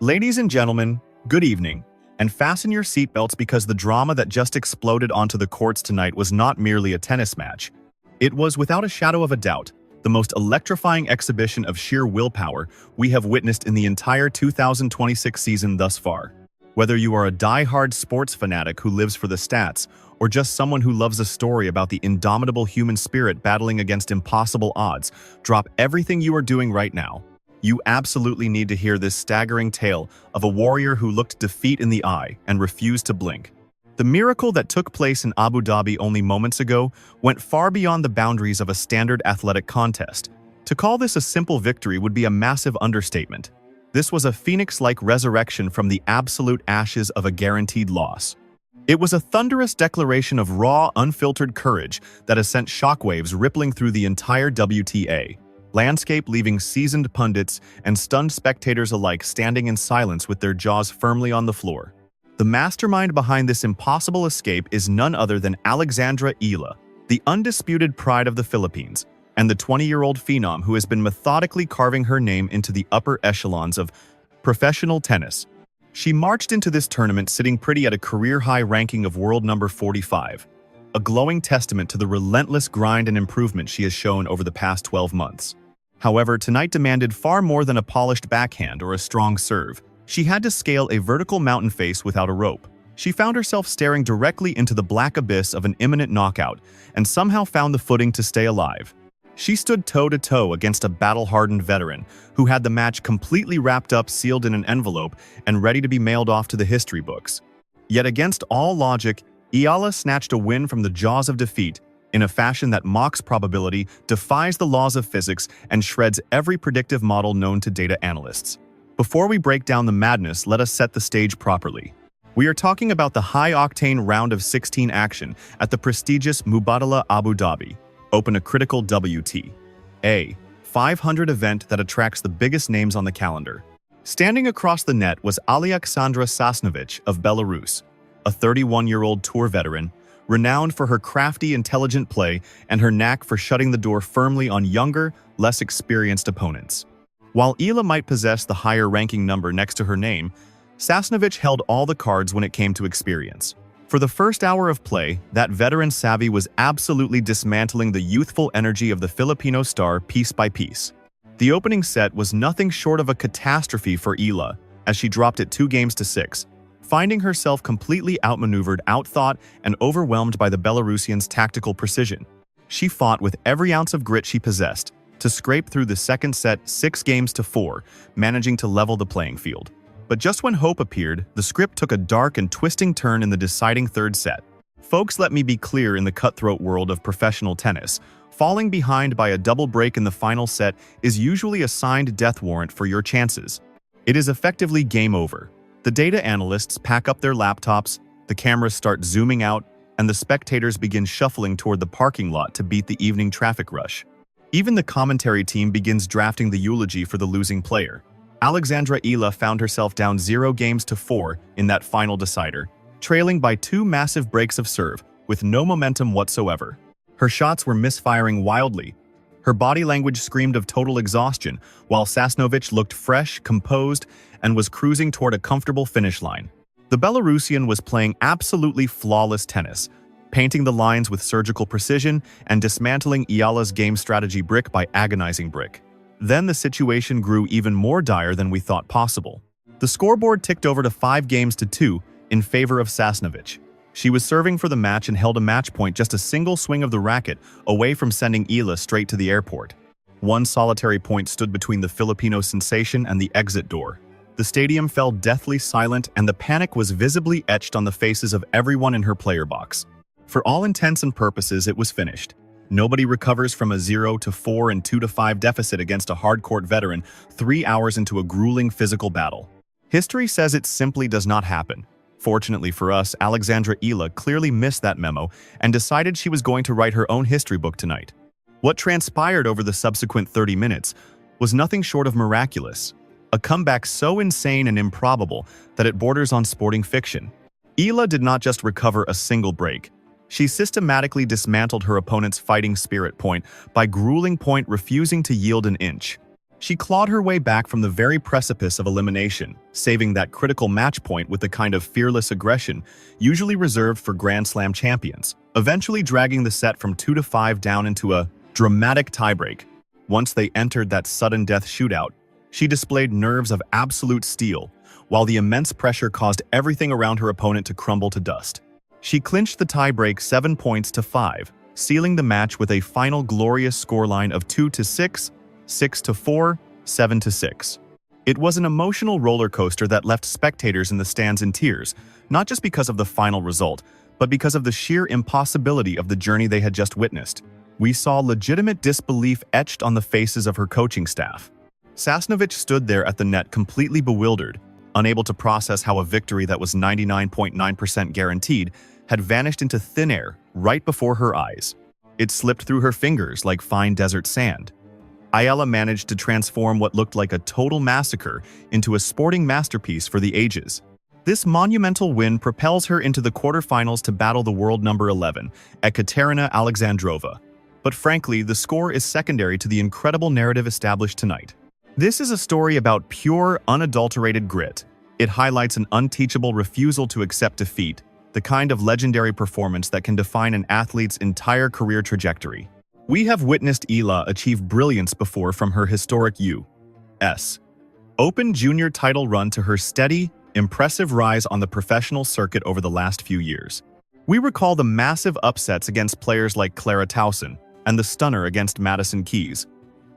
Ladies and gentlemen, good evening, and fasten your seatbelts because the drama that just exploded onto the courts tonight was not merely a tennis match. It was, without a shadow of a doubt, the most electrifying exhibition of sheer willpower we have witnessed in the entire 2026 season thus far. Whether you are a die-hard sports fanatic who lives for the stats, or just someone who loves a story about the indomitable human spirit battling against impossible odds, drop everything you are doing right now. You absolutely need to hear this staggering tale of a warrior who looked defeat in the eye and refused to blink. The miracle that took place in Abu Dhabi only moments ago went far beyond the boundaries of a standard athletic contest. To call this a simple victory would be a massive understatement. This was a phoenix-like resurrection from the absolute ashes of a guaranteed loss. It was a thunderous declaration of raw, unfiltered courage that has sent shockwaves rippling through the entire WTA landscape, leaving seasoned pundits and stunned spectators alike standing in silence with their jaws firmly on the floor. The mastermind behind this impossible escape is none other than Alexandra Eala, the undisputed pride of the Philippines, and the 20-year-old phenom who has been methodically carving her name into the upper echelons of professional tennis. She marched into this tournament sitting pretty at a career-high ranking of world number 45, a glowing testament to the relentless grind and improvement she has shown over the past 12 months. However, tonight demanded far more than a polished backhand or a strong serve. She had to scale a vertical mountain face without a rope. She found herself staring directly into the black abyss of an imminent knockout and somehow found the footing to stay alive. She stood toe-to-toe against a battle-hardened veteran who had the match completely wrapped up, sealed in an envelope, and ready to be mailed off to the history books. Yet against all logic, Eala snatched a win from the jaws of defeat in a fashion that mocks probability, defies the laws of physics, and shreds every predictive model known to data analysts. Before we break down the madness, let us set the stage properly. We are talking about the high-octane round of 16 action at the prestigious Mubadala Abu Dhabi Open, a critical WTA 500 event that attracts the biggest names on the calendar. Standing across the net was Alexandra Sasnovich of Belarus, a 31-year-old tour veteran, renowned for her crafty, intelligent play and her knack for shutting the door firmly on younger, less experienced opponents. While Eala might possess the higher-ranking number next to her name, Sasnovich held all the cards when it came to experience. For the first hour of play, that veteran savvy was absolutely dismantling the youthful energy of the Filipino star piece by piece. The opening set was nothing short of a catastrophe for Eala, as she dropped it 2-6, finding herself completely outmaneuvered, outthought, and overwhelmed by the Belarusian's tactical precision. She fought with every ounce of grit she possessed to scrape through the second set 6-4, managing to level the playing field. But just when hope appeared, the script took a dark and twisting turn in the deciding third set. Folks, let me be clear, in the cutthroat world of professional tennis, falling behind by a double break in the final set is usually a signed death warrant for your chances. It is effectively game over. The data analysts pack up their laptops, the cameras start zooming out, and the spectators begin shuffling toward the parking lot to beat the evening traffic rush. Even the commentary team begins drafting the eulogy for the losing player. Alexandra Eala found herself down 0-4 in that final decider, trailing by 2 massive breaks of serve, with no momentum whatsoever. Her shots were misfiring wildly. Her body language screamed of total exhaustion, while Sasnovich looked fresh, composed, and was cruising toward a comfortable finish line. The Belarusian was playing absolutely flawless tennis, painting the lines with surgical precision and dismantling Eala's game strategy brick by agonizing brick. Then the situation grew even more dire than we thought possible. The scoreboard ticked over to 5-2 in favor of Sasnovich. She was serving for the match and held a match point just a single swing of the racket away from sending Eala straight to the airport. One solitary point stood between the Filipino sensation and the exit door. The stadium fell deathly silent, and the panic was visibly etched on the faces of everyone in her player box. For all intents and purposes, it was finished. Nobody recovers from a 0-4 and 2-5 deficit against a hardcourt veteran 3 hours into a grueling physical battle. History says it simply does not happen. Fortunately for us, Alexandra Eala clearly missed that memo and decided she was going to write her own history book tonight. What transpired over the subsequent 30 minutes was nothing short of miraculous. A comeback so insane and improbable that it borders on sporting fiction. Eala did not just recover a single break. She systematically dismantled her opponent's fighting spirit point by grueling point refusing to yield an inch. She clawed her way back from the very precipice of elimination, saving that critical match point with the kind of fearless aggression usually reserved for Grand Slam champions, eventually dragging the set from 2-5 down into a dramatic tiebreak. Once they entered that sudden death shootout, she displayed nerves of absolute steel, while the immense pressure caused everything around her opponent to crumble to dust. She clinched the tiebreak 7 points to 5, sealing the match with a final glorious scoreline of 2-6, 6-4, 7-6. It was an emotional roller coaster that left spectators in the stands in tears, not just because of the final result, but because of the sheer impossibility of the journey they had just witnessed. We saw legitimate disbelief etched on the faces of her coaching staff. Sasnovich stood there at the net completely bewildered, unable to process how a victory that was 99.9% guaranteed had vanished into thin air right before her eyes. It slipped through her fingers like fine desert sand. Eala managed to transform what looked like a total massacre into a sporting masterpiece for the ages. This monumental win propels her into the quarterfinals to battle the world number 11, Ekaterina Alexandrova. But frankly, the score is secondary to the incredible narrative established tonight. This is a story about pure, unadulterated grit. It highlights an unteachable refusal to accept defeat, the kind of legendary performance that can define an athlete's entire career trajectory. We have witnessed Eala achieve brilliance before, from her historic U.S. Open junior title run to her steady, impressive rise on the professional circuit over the last few years. We recall the massive upsets against players like Clara Tauson and the stunner against Madison Keys.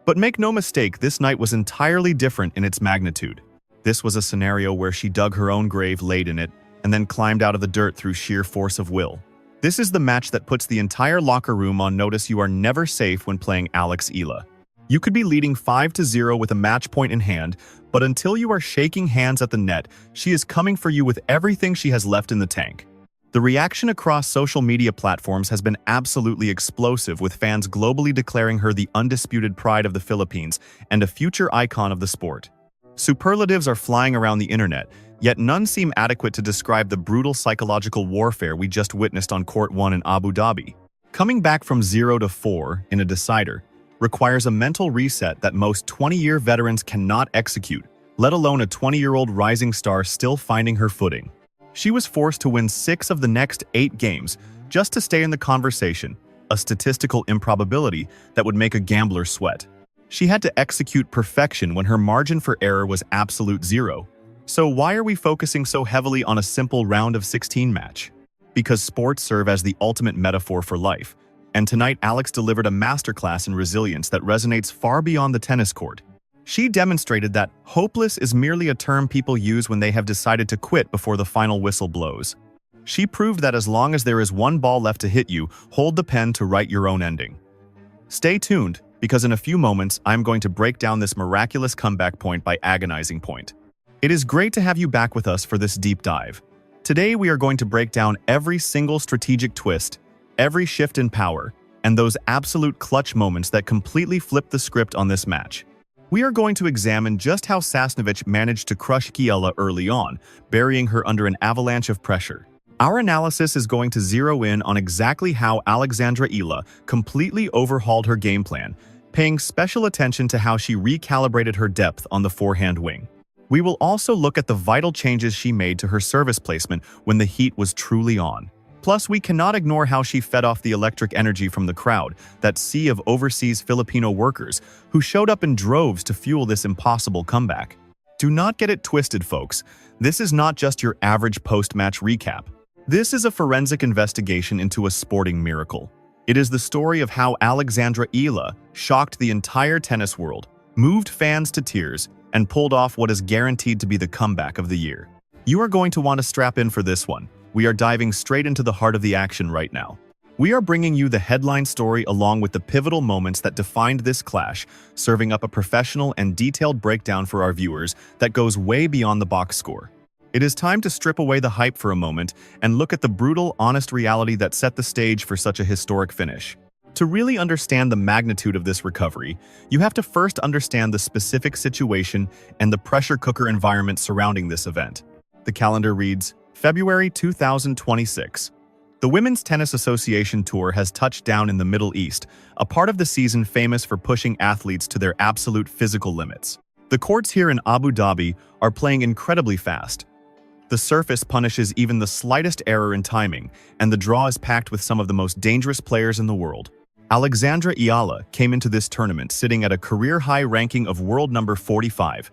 But make no mistake, this night was entirely different in its magnitude. This was a scenario where she dug her own grave, laid in it, and then climbed out of the dirt through sheer force of will. This is the match that puts the entire locker room on notice. You are never safe when playing Alex Eala. You could be leading 5-0 with a match point in hand, but until you are shaking hands at the net, she is coming for you with everything she has left in the tank. The reaction across social media platforms has been absolutely explosive, with fans globally declaring her the undisputed pride of the Philippines and a future icon of the sport. Superlatives are flying around the internet, yet none seem adequate to describe the brutal psychological warfare we just witnessed on Court 1 in Abu Dhabi. Coming back from 0-4 in a decider requires a mental reset that most 20-year veterans cannot execute, let alone a 20-year-old rising star still finding her footing. She was forced to win 6 of the next 8 games just to stay in the conversation, a statistical improbability that would make a gambler sweat. She had to execute perfection when her margin for error was absolute 0. So why are we focusing so heavily on a simple round of 16 match? Because sports serve as the ultimate metaphor for life, and tonight Alex delivered a masterclass in resilience that resonates far beyond the tennis court. She demonstrated that hopeless is merely a term people use when they have decided to quit before the final whistle blows. She proved that as long as there is one ball left to hit you, hold the pen to write your own ending. Stay tuned, because in a few moments, I'm going to break down this miraculous comeback point by agonizing point. It is great to have you back with us for this deep dive. Today, we are going to break down every single strategic twist, every shift in power, and those absolute clutch moments that completely flipped the script on this match. We are going to examine just how Sasnovich managed to crush Eala early on, burying her under an avalanche of pressure. Our analysis is going to zero in on exactly how Alexandra Eala completely overhauled her game plan, paying special attention to how she recalibrated her depth on the forehand wing. We will also look at the vital changes she made to her service placement when the heat was truly on. Plus, we cannot ignore how she fed off the electric energy from the crowd, that sea of overseas Filipino workers who showed up in droves to fuel this impossible comeback. Do not get it twisted, folks. This is not just your average post-match recap. This is a forensic investigation into a sporting miracle. It is the story of how Alexandra Eala shocked the entire tennis world, moved fans to tears, and pulled off what is guaranteed to be the comeback of the year. You are going to want to strap in for this one. We are diving straight into the heart of the action right now. We are bringing you the headline story along with the pivotal moments that defined this clash, serving up a professional and detailed breakdown for our viewers that goes way beyond the box score. It is time to strip away the hype for a moment and look at the brutal, honest reality that set the stage for such a historic finish. To really understand the magnitude of this recovery, you have to first understand the specific situation and the pressure cooker environment surrounding this event. The calendar reads, February 2026. The Women's Tennis Association Tour has touched down in the Middle East, a part of the season famous for pushing athletes to their absolute physical limits. The courts here in Abu Dhabi are playing incredibly fast. The surface punishes even the slightest error in timing, and the draw is packed with some of the most dangerous players in the world. Alexandra Eala came into this tournament sitting at a career-high ranking of world number 45.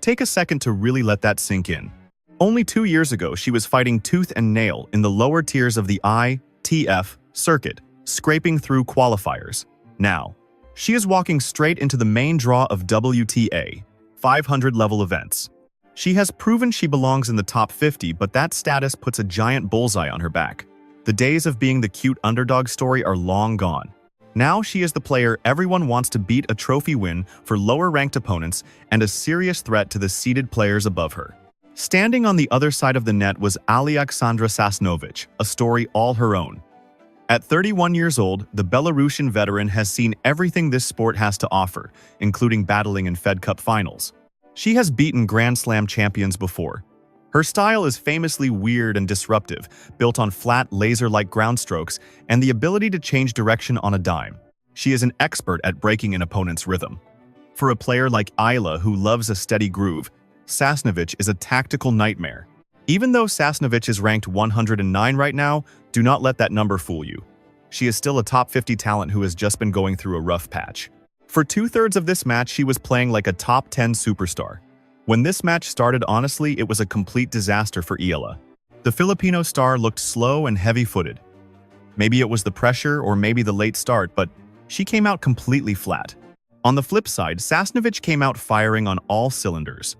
Take a second to really let that sink in. Only 2 years ago, she was fighting tooth and nail in the lower tiers of the ITF circuit, scraping through qualifiers. Now, she is walking straight into the main draw of WTA 500-level events. She has proven she belongs in the top 50, but that status puts a giant bullseye on her back. The days of being the cute underdog story are long gone. Now she is the player everyone wants to beat, a trophy win for lower-ranked opponents and a serious threat to the seeded players above her. Standing on the other side of the net was Alexandra Sasnovich, a story all her own. At 31 years old, the Belarusian veteran has seen everything this sport has to offer, including battling in Fed Cup finals. She has beaten Grand Slam champions before. Her style is famously weird and disruptive, built on flat, laser-like ground strokes and the ability to change direction on a dime. She is an expert at breaking an opponent's rhythm. For a player like Eala who loves a steady groove, Sasnovich is a tactical nightmare. Even though Sasnovich is ranked 109 right now, do not let that number fool you. She is still a top 50 talent who has just been going through a rough patch. For 2/3 of this match, she was playing like a top 10 superstar. When this match started, honestly, it was a complete disaster for Eala. The Filipino star looked slow and heavy-footed. Maybe it was the pressure or maybe the late start, but she came out completely flat. On the flip side, Sasnovich came out firing on all cylinders.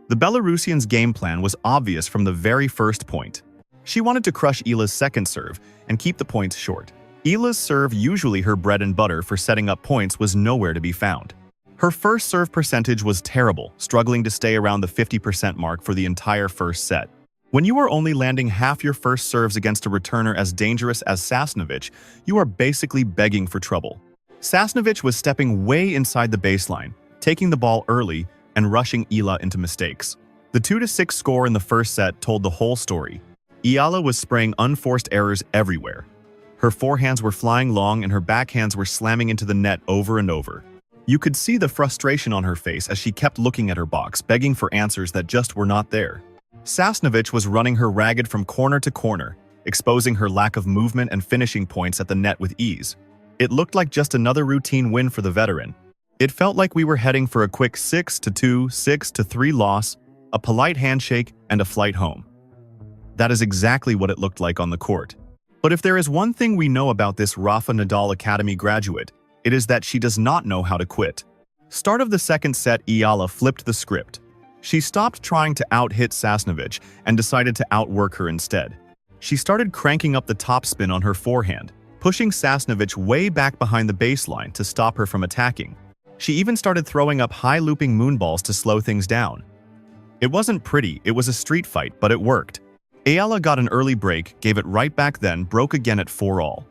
The Belarusian's game plan was obvious from the very first point. She wanted to crush Eala's second serve and keep the points short. Eala's serve, usually her bread and butter for setting up points, was nowhere to be found. Her first serve percentage was terrible, struggling to stay around the 50% mark for the entire first set. When you are only landing half your first serves against a returner as dangerous as Sasnovich, you are basically begging for trouble. Sasnovich was stepping way inside the baseline, taking the ball early and rushing Eala into mistakes. The 2-6 score in the first set told the whole story. Eala was spraying unforced errors everywhere. Her forehands were flying long and her backhands were slamming into the net over and over. You could see the frustration on her face as she kept looking at her box, begging for answers that just were not there. Sasnovich was running her ragged from corner to corner, exposing her lack of movement and finishing points at the net with ease. It looked like just another routine win for the veteran. It felt like we were heading for a quick 6-2, 6-3 loss, a polite handshake, and a flight home. That is exactly what it looked like on the court. But if there is one thing we know about this Rafa Nadal Academy graduate, it is that she does not know how to quit. Start of the second set, Eala flipped the script. She stopped trying to out-hit Sasnovich and decided to outwork her instead. She started cranking up the topspin on her forehand, pushing Sasnovich way back behind the baseline to stop her from attacking. She even started throwing up high looping moonballs to slow things down. It wasn't pretty, it was a street fight, but it worked. Eala got an early break, gave it right back, then broke again at 4-all.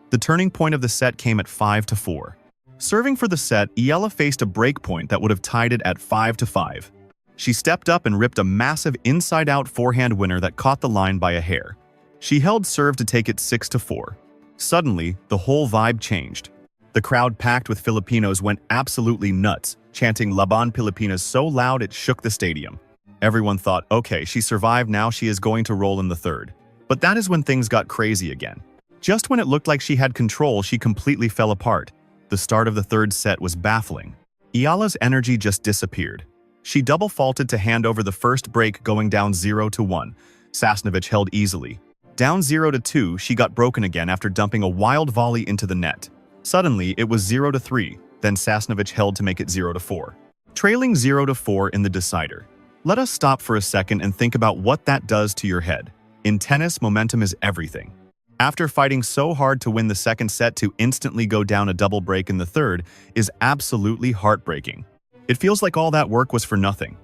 The turning point of the set came at 5-4. Serving for the set, Eala faced a break point that would have tied it at 5-5. She stepped up and ripped a massive inside-out forehand winner that caught the line by a hair. She held serve to take it 6-4. Suddenly, the whole vibe changed. The crowd, packed with Filipinos, went absolutely nuts, chanting Laban Pilipinas so loud it shook the stadium. Everyone thought, okay, she survived, now she is going to roll in the third. But that is when things got crazy again. Just when it looked like she had control, she completely fell apart. The start of the third set was baffling. Eala's energy just disappeared. She double faulted to hand over the first break, going down 0-1. Sasnovich held easily. Down 0-2, she got broken again after dumping a wild volley into the net. Suddenly, it was 0-3, then Sasnovich held to make it 0-4. Trailing 0-4 in the decider. Let us stop for a second and think about what that does to your head. In tennis, momentum is everything. After fighting so hard to win the second set, to instantly go down a double break in the third is absolutely heartbreaking. It feels like all that work was for nothing.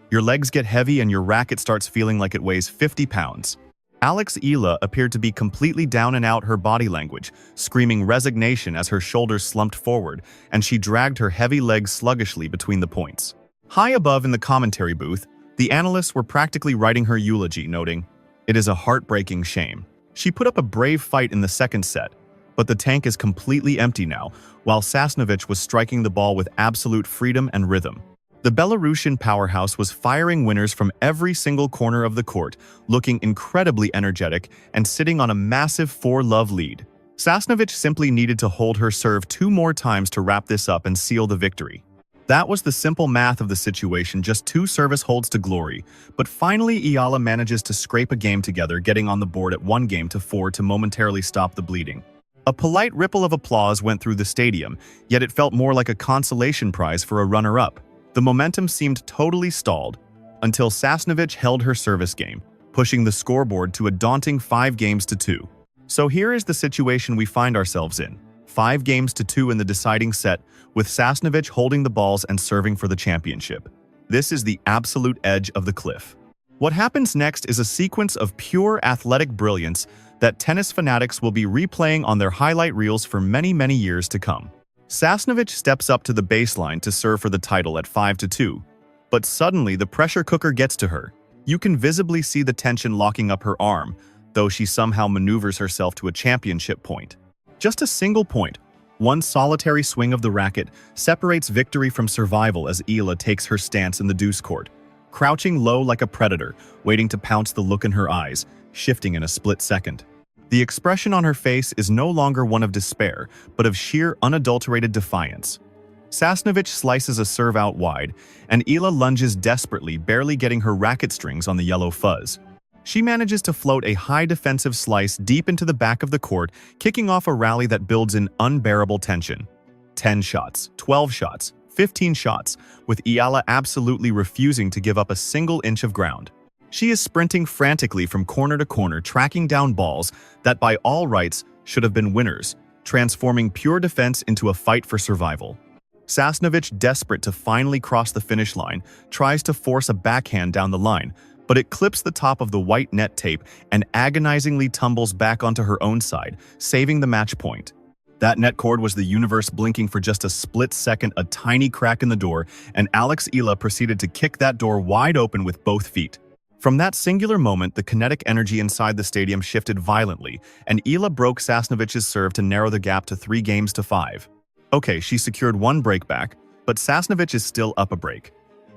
Your legs get heavy and your racket starts feeling like it weighs 50 pounds. Alex Eala appeared to be completely down and out, her body language screaming resignation as her shoulders slumped forward and she dragged her heavy legs sluggishly between the points. High above in the commentary booth, the analysts were practically writing her eulogy, noting, "It is a heartbreaking shame. She put up a brave fight in the second set, but the tank is completely empty now, while Sasnovich was striking the ball with absolute freedom and rhythm. The Belarusian powerhouse was firing winners from every single corner of the court, looking incredibly energetic and sitting on a massive 4-love lead. Sasnovich simply needed to hold her serve 2 more times to wrap this up and seal the victory. That was the simple math of the situation, just 2 service holds to glory, but finally Eala manages to scrape a game together, getting on the board at 1-4 to momentarily stop the bleeding. A polite ripple of applause went through the stadium, yet it felt more like a consolation prize for a runner-up. The momentum seemed totally stalled, until Sasnovich held her service game, pushing the scoreboard to a daunting 5-2. So here is the situation we find ourselves in. 5-2 in the deciding set, with Sasnovich holding the balls and serving for the championship. This is the absolute edge of the cliff. What happens next is a sequence of pure athletic brilliance that tennis fanatics will be replaying on their highlight reels for many, many years to come. Sasnovich steps up to the baseline to serve for the title at 5-2, but suddenly the pressure cooker gets to her. You can visibly see the tension locking up her arm, though she somehow maneuvers herself to a championship point. Just a single point, one solitary swing of the racket, separates victory from survival as Eala takes her stance in the deuce court, crouching low like a predator, waiting to pounce, the look in her eyes shifting in a split second. The expression on her face is no longer one of despair, but of sheer, unadulterated defiance. Sasnovich slices a serve out wide, and Eala lunges desperately, barely getting her racket strings on the yellow fuzz. She manages to float a high defensive slice deep into the back of the court, kicking off a rally that builds in unbearable tension. 10 shots, 12 shots, 15 shots, with Eala absolutely refusing to give up a single inch of ground. She is sprinting frantically from corner to corner, tracking down balls that by all rights should have been winners, transforming pure defense into a fight for survival. Sasnovich, desperate to finally cross the finish line, tries to force a backhand down the line, but it clips the top of the white net tape and agonizingly tumbles back onto her own side, saving the match point. That net cord was the universe blinking for just a split second, a tiny crack in the door, and Alexandra Eala proceeded to kick that door wide open with both feet. From that singular moment, the kinetic energy inside the stadium shifted violently, and Eala broke Sasnovich's serve to narrow the gap to 3-5. Okay, she secured 1 break back, but Sasnovich is still up a break.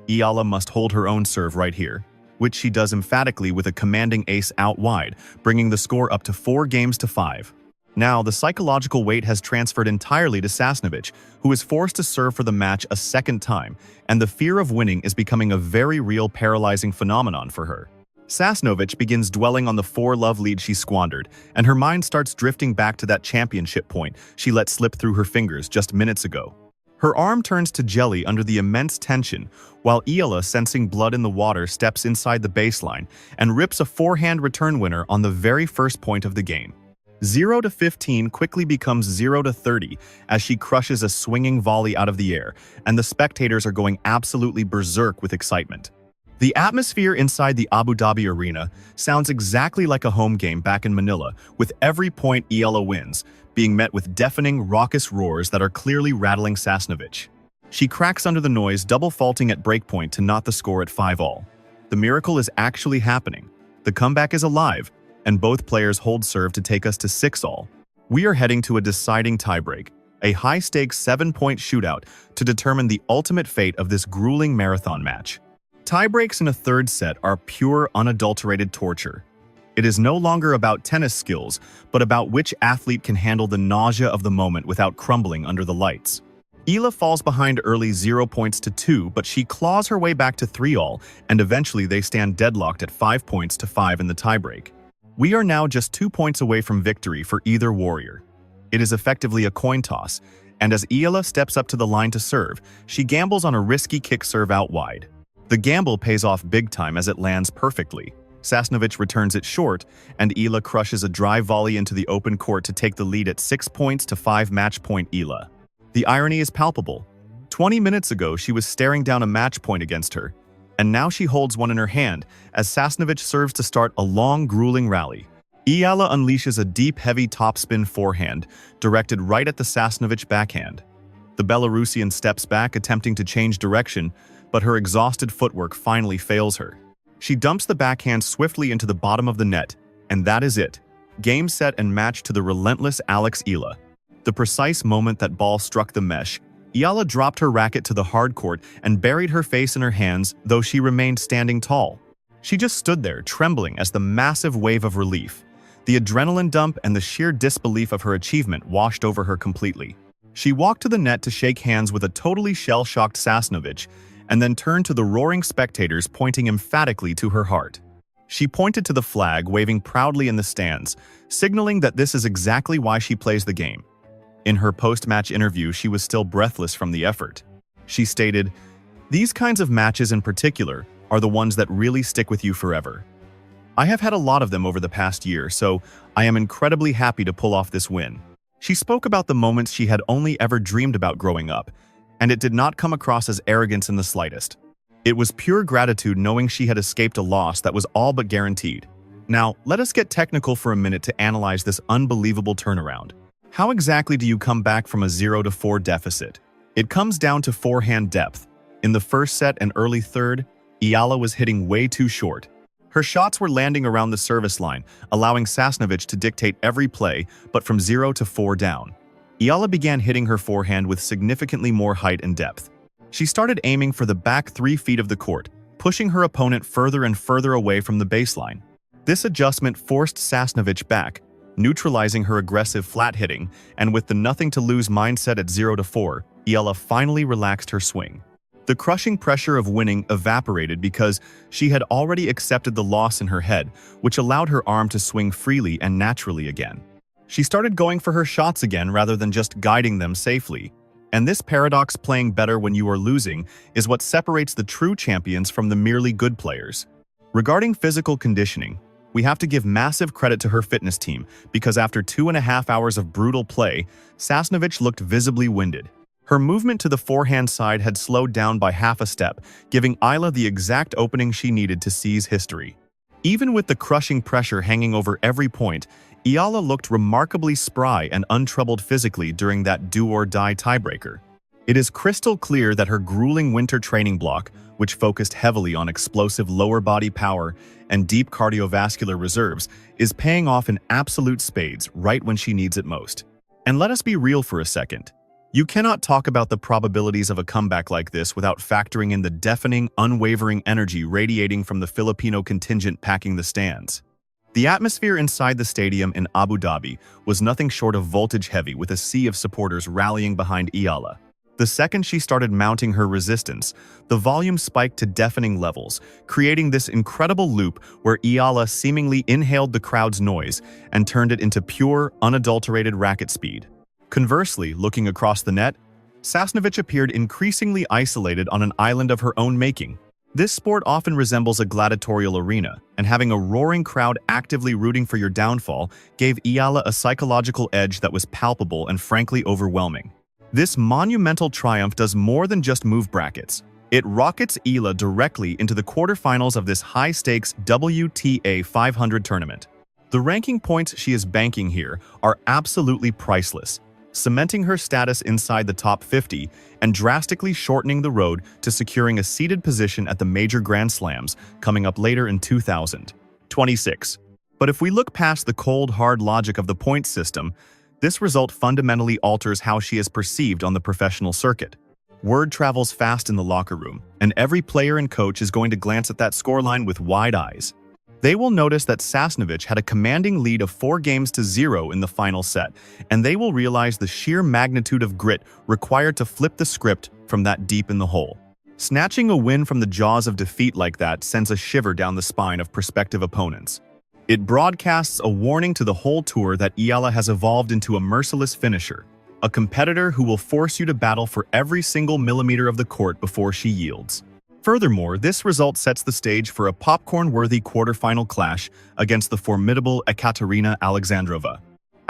Eala must hold her own serve right here, which she does emphatically with a commanding ace out wide, bringing the score up to 4-5. Now, the psychological weight has transferred entirely to Sasnovich, who is forced to serve for the match a second time, and the fear of winning is becoming a very real, paralyzing phenomenon for her. Sasnovich begins dwelling on the 4-love lead she squandered, and her mind starts drifting back to that championship point she let slip through her fingers just minutes ago. Her arm turns to jelly under the immense tension, while Eala, sensing blood in the water, steps inside the baseline and rips a forehand return winner on the very first point of the game. 0-15 quickly becomes 0-30 as she crushes a swinging volley out of the air, and the spectators are going absolutely berserk with excitement. The atmosphere inside the Abu Dhabi arena sounds exactly like a home game back in Manila, with every point Eala wins being met with deafening, raucous roars that are clearly rattling Sasnovich. She cracks under the noise, double faulting at breakpoint to knot the score at 5-all. The miracle is actually happening. The comeback is alive, and both players hold serve to take us to 6-all. We are heading to a deciding tiebreak, a high-stakes 7-point shootout to determine the ultimate fate of this grueling marathon match. Tiebreaks in a third set are pure, unadulterated torture. It is no longer about tennis skills, but about which athlete can handle the nausea of the moment without crumbling under the lights. Eala falls behind early 0-2, but she claws her way back to 3-all, and eventually they stand deadlocked at 5-5 in the tiebreak. We are now just 2 points away from victory for either warrior. It is effectively a coin toss, and as Eala steps up to the line to serve, she gambles on a risky kick serve out wide. The gamble pays off big time as it lands perfectly. Sasnovich returns it short, and Eala crushes a drive volley into the open court to take the lead at 6-5 match point Eala. The irony is palpable. 20 minutes ago, she was staring down a match point against her, and now she holds one in her hand as Sasnovich serves to start a long, grueling rally. Eala unleashes a deep, heavy topspin forehand, directed right at the Sasnovich backhand. The Belarusian steps back, attempting to change direction, but her exhausted footwork finally fails her. She dumps the backhand swiftly into the bottom of the net, and that is it. game, set, and match to the relentless Alexandra Eala. The precise moment that ball struck the mesh, Eala dropped her racket to the hard court and buried her face in her hands, though she remained standing tall. She just stood there, trembling as the massive wave of relief, the adrenaline dump, and the sheer disbelief of her achievement washed over her completely. She walked to the net to shake hands with a totally shell-shocked Sasnovich, and then turned to the roaring spectators, pointing emphatically to her heart. She pointed to the flag, waving proudly in the stands, signaling that this is exactly why she plays the game. In her post-match interview, she was still breathless from the effort. She stated, "These kinds of matches in particular are the ones that really stick with you forever. I have had a lot of them over the past year, so I am incredibly happy to pull off this win." She spoke about the moments she had only ever dreamed about growing up, and it did not come across as arrogance in the slightest. It was pure gratitude, knowing she had escaped a loss that was all but guaranteed. Now, let us get technical for a minute to analyze this unbelievable turnaround. How exactly do you come back from a 0-4 deficit? It comes down to forehand depth. In the first set and early third, Eala was hitting way too short. Her shots were landing around the service line, allowing Sasnovich to dictate every play, but from 0-4 down. Eala began hitting her forehand with significantly more height and depth. She started aiming for the back 3 feet of the court, pushing her opponent further and further away from the baseline. This adjustment forced Sasnovich back, neutralizing her aggressive flat hitting, and with the nothing-to-lose mindset at 0-4, Eala finally relaxed her swing. The crushing pressure of winning evaporated because she had already accepted the loss in her head, which allowed her arm to swing freely and naturally again. She started going for her shots again rather than just guiding them safely. And this paradox, playing better when you are losing, is what separates the true champions from the merely good players. Regarding physical conditioning, we have to give massive credit to her fitness team, because after 2.5 hours of brutal play, Sasnovich looked visibly winded. Her movement to the forehand side had slowed down by half a step, giving Eala the exact opening she needed to seize history. Even with the crushing pressure hanging over every point, Eala looked remarkably spry and untroubled physically during that do-or-die tiebreaker. It is crystal clear that her grueling winter training block, which focused heavily on explosive lower body power and deep cardiovascular reserves, is paying off in absolute spades right when she needs it most. And let us be real for a second. You cannot talk about the probabilities of a comeback like this without factoring in the deafening, unwavering energy radiating from the Filipino contingent packing the stands. The atmosphere inside the stadium in Abu Dhabi was nothing short of voltage-heavy, with a sea of supporters rallying behind Eala. The second she started mounting her resistance, the volume spiked to deafening levels, creating this incredible loop where Eala seemingly inhaled the crowd's noise and turned it into pure, unadulterated racket speed. Conversely, looking across the net, Sasnovich appeared increasingly isolated on an island of her own making. This sport often resembles a gladiatorial arena, and having a roaring crowd actively rooting for your downfall gave Eala a psychological edge that was palpable and frankly overwhelming. This monumental triumph does more than just move brackets. It rockets Eala directly into the quarterfinals of this high-stakes WTA 500 tournament. The ranking points she is banking here are absolutely priceless, cementing her status inside the top 50 and drastically shortening the road to securing a seated position at the major Grand Slams coming up later in 2026. But if we look past the cold, hard logic of the points system, this result fundamentally alters how she is perceived on the professional circuit. Word travels fast in the locker room, and every player and coach is going to glance at that scoreline with wide eyes. They will notice that Sasnovich had a commanding lead of 4-0 in the final set, and they will realize the sheer magnitude of grit required to flip the script from that deep in the hole. Snatching a win from the jaws of defeat like that sends a shiver down the spine of prospective opponents. It broadcasts a warning to the whole tour that Eala has evolved into a merciless finisher, a competitor who will force you to battle for every single millimeter of the court before she yields. Furthermore, this result sets the stage for a popcorn-worthy quarterfinal clash against the formidable Ekaterina Alexandrova.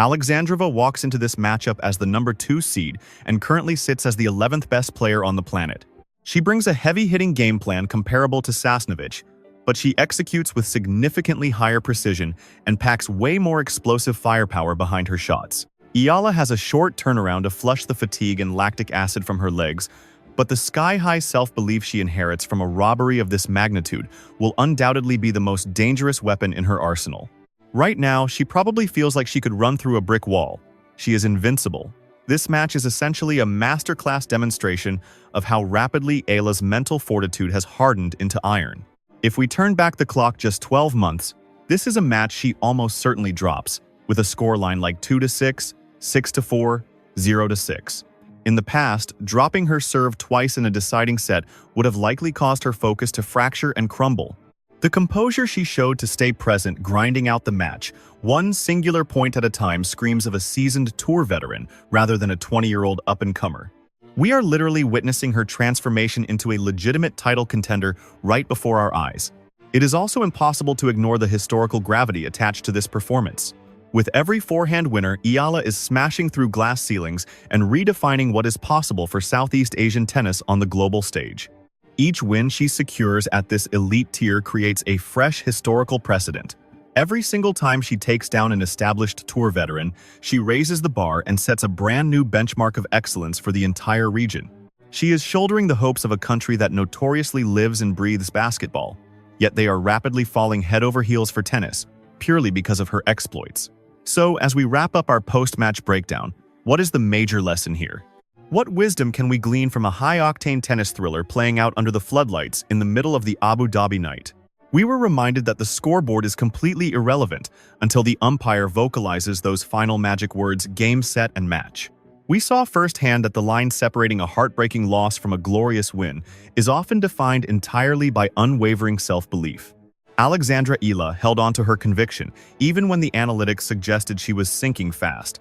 Alexandrova walks into this matchup as the number 2 seed and currently sits as the 11th best player on the planet. She brings a heavy-hitting game plan comparable to Sasnovich, but she executes with significantly higher precision and packs way more explosive firepower behind her shots. Eala has a short turnaround to flush the fatigue and lactic acid from her legs, but the sky-high self-belief she inherits from a robbery of this magnitude will undoubtedly be the most dangerous weapon in her arsenal. Right now, she probably feels like she could run through a brick wall. She is invincible. This match is essentially a masterclass demonstration of how rapidly Eala's mental fortitude has hardened into iron. If we turn back the clock just 12 months, this is a match she almost certainly drops, with a scoreline like 2-6, 6-4, 0-6. In the past, dropping her serve twice in a deciding set would have likely caused her focus to fracture and crumble. The composure she showed to stay present, grinding out the match, one singular point at a time, screams of a seasoned tour veteran rather than a 20-year-old up-and-comer. We are literally witnessing her transformation into a legitimate title contender right before our eyes. It is also impossible to ignore the historical gravity attached to this performance. With every forehand winner, Eala is smashing through glass ceilings and redefining what is possible for Southeast Asian tennis on the global stage. Each win she secures at this elite tier creates a fresh historical precedent. Every single time she takes down an established tour veteran, she raises the bar and sets a brand new benchmark of excellence for the entire region. She is shouldering the hopes of a country that notoriously lives and breathes basketball, yet they are rapidly falling head over heels for tennis, purely because of her exploits. So, as we wrap up our post-match breakdown, what is the major lesson here? What wisdom can we glean from a high-octane tennis thriller playing out under the floodlights in the middle of the Abu Dhabi night? We were reminded that the scoreboard is completely irrelevant until the umpire vocalizes those final magic words, game, set, and match. We saw firsthand that the line separating a heartbreaking loss from a glorious win is often defined entirely by unwavering self-belief. Alexandra Eala held on to her conviction, even when the analytics suggested she was sinking fast.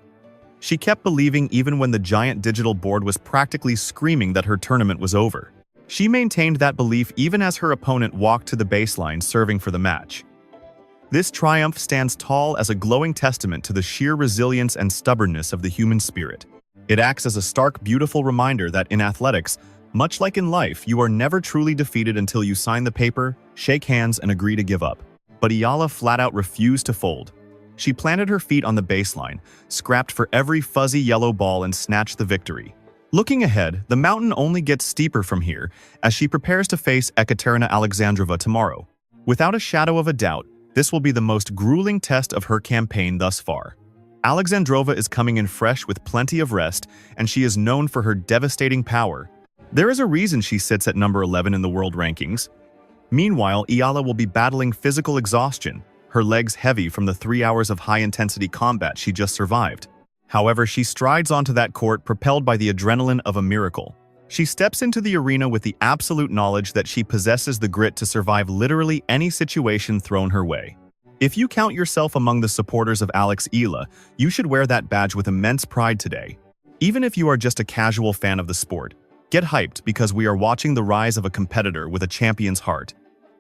She kept believing even when the giant digital board was practically screaming that her tournament was over. She maintained that belief even as her opponent walked to the baseline serving for the match. This triumph stands tall as a glowing testament to the sheer resilience and stubbornness of the human spirit. It acts as a stark, beautiful reminder that in athletics, much like in life, you are never truly defeated until you sign the paper, shake hands, and agree to give up. But Eala flat-out refused to fold. She planted her feet on the baseline, scrapped for every fuzzy yellow ball, and snatched the victory. Looking ahead, the mountain only gets steeper from here as she prepares to face Ekaterina Alexandrova tomorrow. Without a shadow of a doubt, this will be the most grueling test of her campaign thus far. Alexandrova is coming in fresh with plenty of rest, and she is known for her devastating power. There is a reason she sits at number 11 in the world rankings. Meanwhile, Eala will be battling physical exhaustion, her legs heavy from the 3 hours of high-intensity combat she just survived. However, she strides onto that court propelled by the adrenaline of a miracle. She steps into the arena with the absolute knowledge that she possesses the grit to survive literally any situation thrown her way. If you count yourself among the supporters of Alex Eala, you should wear that badge with immense pride today. Even if you are just a casual fan of the sport, get hyped because we are watching the rise of a competitor with a champion's heart.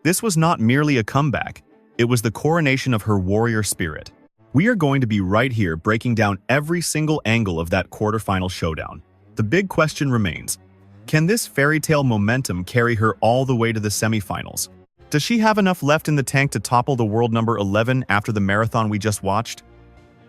This was not merely a comeback. It was the coronation of her warrior spirit. We are going to be right here breaking down every single angle of that quarterfinal showdown. The big question remains, can this fairy tale momentum carry her all the way to the semifinals? Does she have enough left in the tank to topple the world number 11 after the marathon we just watched?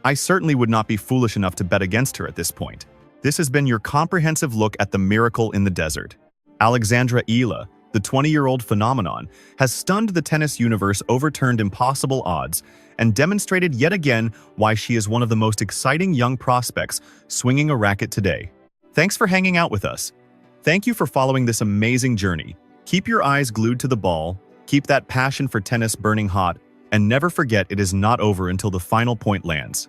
I certainly would not be foolish enough to bet against her at this point. This has been your comprehensive look at the miracle in the desert. Alexandra Eala, the 20-year-old phenomenon, has stunned the tennis universe, overturned impossible odds, and demonstrated yet again why she is one of the most exciting young prospects swinging a racket today. Thanks for hanging out with us. Thank you for following this amazing journey. Keep your eyes glued to the ball, keep that passion for tennis burning hot, and never forget it is not over until the final point lands.